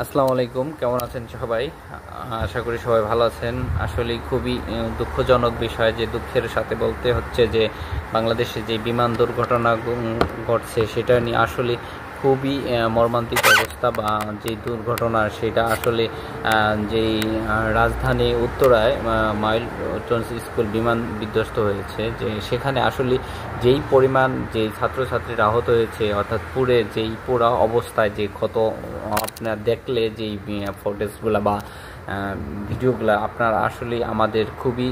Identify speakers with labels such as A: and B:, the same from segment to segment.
A: আসসালামু আলাইকুম, কেমন আছেন সবাই? আশা করি সবাই ভালো আছেন। আসলে খুবই দুঃখজনক বিষয়, যে দুঃখের সাথে বলতে হচ্ছে যে বাংলাদেশে যে বিমান দুর্ঘটনা ঘটছে সেটা নিয়ে আসলে খুবই মর্মান্তিক অবস্থা। বা যে দুর্ঘটনা সেটা আসলে যেই রাজধানী উত্তরায় মাইলটনস স্কুল বিমান বিধ্বস্ত হয়েছে, যে সেখানে আসলে যেই পরিমাণ যে ছাত্রছাত্রীরা আহত হয়েছে, অর্থাৎ পুরে যেই পুরা অবস্থায় যে ক্ষত আপনার দেখলে যেই ফুটেজগুলো বা ভিডিওগুলো আপনার আসলে আমাদের খুবই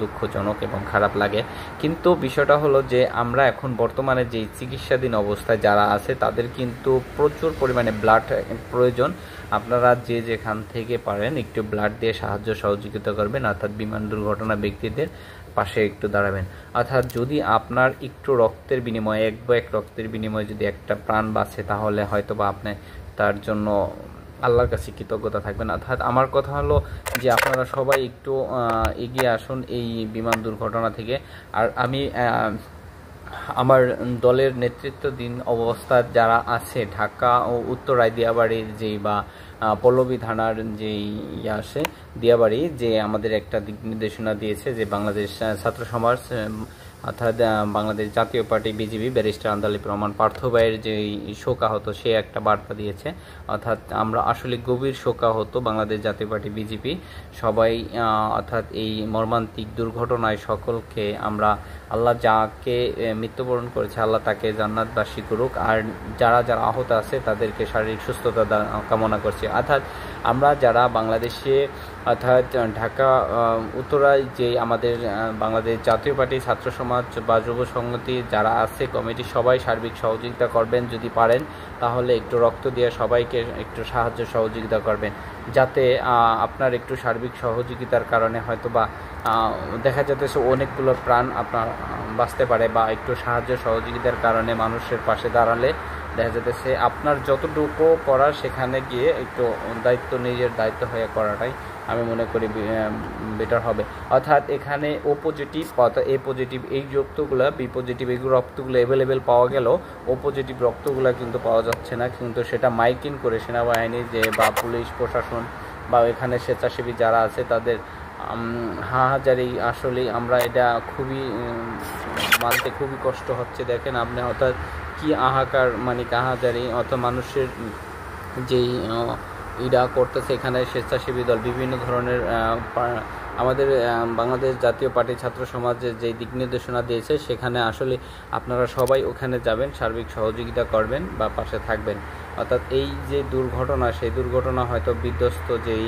A: দুঃখজনক এবং খারাপ লাগে। কিন্তু বিষয়টা হলো যে আমরা এখন বর্তমানে যেই চিকিৎসাধীন অবস্থায় যারা আছে তাদের কিন্তু প্রচুর পরিমাণে ব্লাড প্রয়োজন। আপনারা যে যেখান থেকে পারেন একটু ব্লাড দিয়ে সাহায্য সহযোগিতা করবেন, অর্থাৎ বিমান দুর্ঘটনা ব্যক্তিদের পাশে একটু দাঁড়াবেন। অর্থাৎ যদি আপনার একটু রক্তের বিনিময়ে এক ব্যাগ রক্তের বিনিময়ে যদি একটা প্রাণ বাঁচে, তাহলে হয়তো বা আপনি তার জন্য আল্লাহর কাছে কৃতজ্ঞতা থাকবেন। অর্থাৎ আমার কথা হলো যে আপনারা সবাই একটু এগিয়ে আসুন এই বিমান দুর্ঘটনা থেকে। আর আমি আমার দলের নেতৃত্বাধীন অবস্থায় যারা আছে ঢাকা ও উত্তরায় দিয়াবাড়ির যেই বা পল্লবী থানার যেই আসে দিয়াবাড়ি, যে আমাদের একটা দিক নির্দেশনা দিয়েছে যে বাংলাদেশ ছাত্র সমাজ অর্থাৎ বাংলাদেশ জাতীয় party BJP barrister Andalib Rahman Partha ভাইয়ের যে শোকাহত, সে একটা বার্তা দিয়েছে। অর্থাৎ আমরা আসলে গভীর শোকাহত বাংলাদেশ জাতীয় পার্টি বিজেপি সবাই, অর্থাৎ এই মর্মান্তিক দুর্ঘটনায় সকলকে আমরা আল্লাহ যাকে মৃত্যুবরণ করেছে আল্লাহ তাকে জান্নাতবাসী করুক, আর যারা যারা আহত আছে তাদেরকে শারীরিক সুস্থতা কামনা করছি। অর্থাৎ আমরা যারা বাংলাদেশে অর্থাৎ ঢাকা উত্তরায় যে আমাদের বাংলাদেশ জাতীয় পার্টি ছাত্র সমাজ বা যুব সংহতি যারা আছে কমিটি, সবাই সার্বিক সহযোগিতা করবেন। যদি পারেন তাহলে একটু রক্ত দিয়ে সবাইকে একটু সাহায্য সহযোগিতা করবেন, যাতে আপনার একটু সার্বিক সহযোগিতার কারণে হয়তো বা দেখা যাচ্ছে অনেকগুলো প্রাণ আপনার বাঁচতে পারে, বা একটু সাহায্য সহযোগিতার কারণে মানুষের পাশে দাঁড়ালে দেখা যাচ্ছে আপনার যতটুকু করার সেখানে গিয়ে একটু নিজের দায়িত্ব হয়ে করাটাই আমি মনে করি বেটার হবে। অর্থাৎ এখানে ও পজিটিভ অর্থাৎ এ পজিটিভ এই রক্তগুলো, বি পজিটিভ এই রক্তগুলো অ্যাভেলেবেল পাওয়া গেলেও ও পজিটিভ রক্তগুলো কিন্তু পাওয়া যাচ্ছে না। কিন্তু সেটা মাইকিং করে সেনাবাহিনী যে বা পুলিশ প্রশাসন বা এখানে স্বেচ্ছাসেবী যারা আছে তাদের হাহাজারি, আসলে আমরা এটা খুবই মানতে খুবই কষ্ট হচ্ছে। দেখেন আপনি, অর্থাৎ কি আহাকার, মানে হাহাজারি, অর্থাৎ মানুষের যেই ইডা করতেছে এখানে স্বেচ্ছাসেবী দল বিভিন্ন ধরনের আমাদের বাংলাদেশ জাতীয় পার্টি ছাত্র সমাজের যে দিক নির্দেশনা দিয়েছে সেখানে আসলে আপনারা সবাই ওখানে যাবেন, সার্বিক সহযোগিতা করবেন বা পাশে থাকবেন। অর্থাৎ এই যে দুর্ঘটনা, সেই দুর্ঘটনা হয়তো বিধ্বস্ত যেই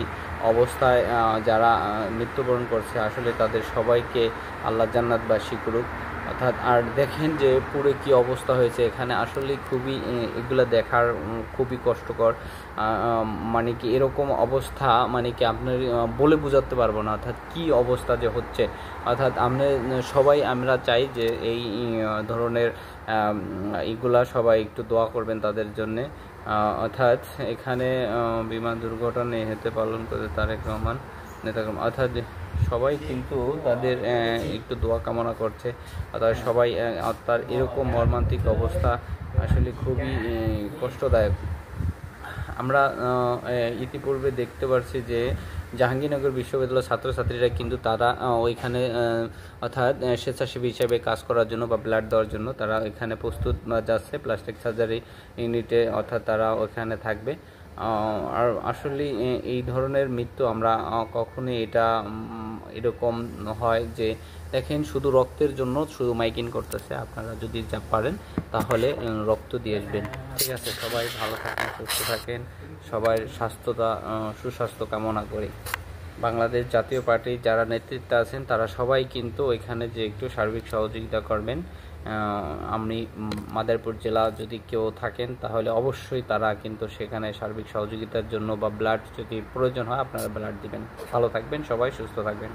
A: অবস্থায় যারা মৃত্যুবরণ করছে আসলে তাদের সবাইকে আল্লাহ জান্নাতবাসী করুক। অর্থাৎ আর দেখেন যে পুরো কি অবস্থা হয়েছে এখানে, আসলে খুবই এগুলো দেখার খুবই কষ্টকর। মানে কি এরকম অবস্থা, মানে কি আপনার বলে বোঝাতে পারবো না, অর্থাৎ কি অবস্থা যে হচ্ছে। অর্থাৎ আমরা সবাই আমরা চাই যে এই ধরনের এগুলা সবাই একটু দোয়া করবেন তাদের জন্যে। অর্থাৎ এখানে বিমান দুর্ঘটনায় হেতে পালন করে তারেক রহমান নেতাকর্ম, অর্থাৎ সবাই কিন্তু তাদের একটু দোয়া কামনা করছে। অর্থাৎ সবাই তার এরকম মর্মান্তিক অবস্থা আসলে খুবই কষ্টদায়ক। আমরা ইতিপূর্বে দেখতে পাচ্ছি যে জাহাঙ্গীরনগর বিশ্ববিদ্যালয়ের ছাত্রছাত্রীরা কিন্তু তারা ওইখানে অর্থাৎ স্বেচ্ছাসেবী হিসেবে কাজ করার জন্য বা ব্লাড দেওয়ার জন্য তারা এখানে প্রস্তুত যাচ্ছে প্লাস্টিক সার্জারি ইউনিটে, অর্থাৎ তারা ওখানে থাকবে। আর আসলে এই ধরনের মৃত্যু আমরা কখনোই এটা এরকম হয় যে দেখেন শুধু রক্তের জন্য শুধু মাইকিং করতেছে। আপনারা যদি যা পারেন তাহলে রক্ত দিয়ে আসবেন। ঠিক আছে, সবাই ভালো থাকেন, সুস্থ থাকেন, সবাই সুস্বাস্থ্য কামনা করি। বাংলাদেশ জাতীয় পার্টির যারা নেতৃত্বে আছেন তারা সবাই কিন্তু ওইখানে যে একটু সার্বিক সহযোগিতা করবেন। আপনি মাদারীপুর জেলা যদি কেউ থাকেন তাহলে অবশ্যই তারা কিন্তু সেখানে সার্বিক সহযোগিতার জন্য বা ব্লাড যদি প্রয়োজন হয় আপনারা ব্লাড দিবেন। ভালো থাকবেন, সবাই সুস্থ থাকবেন।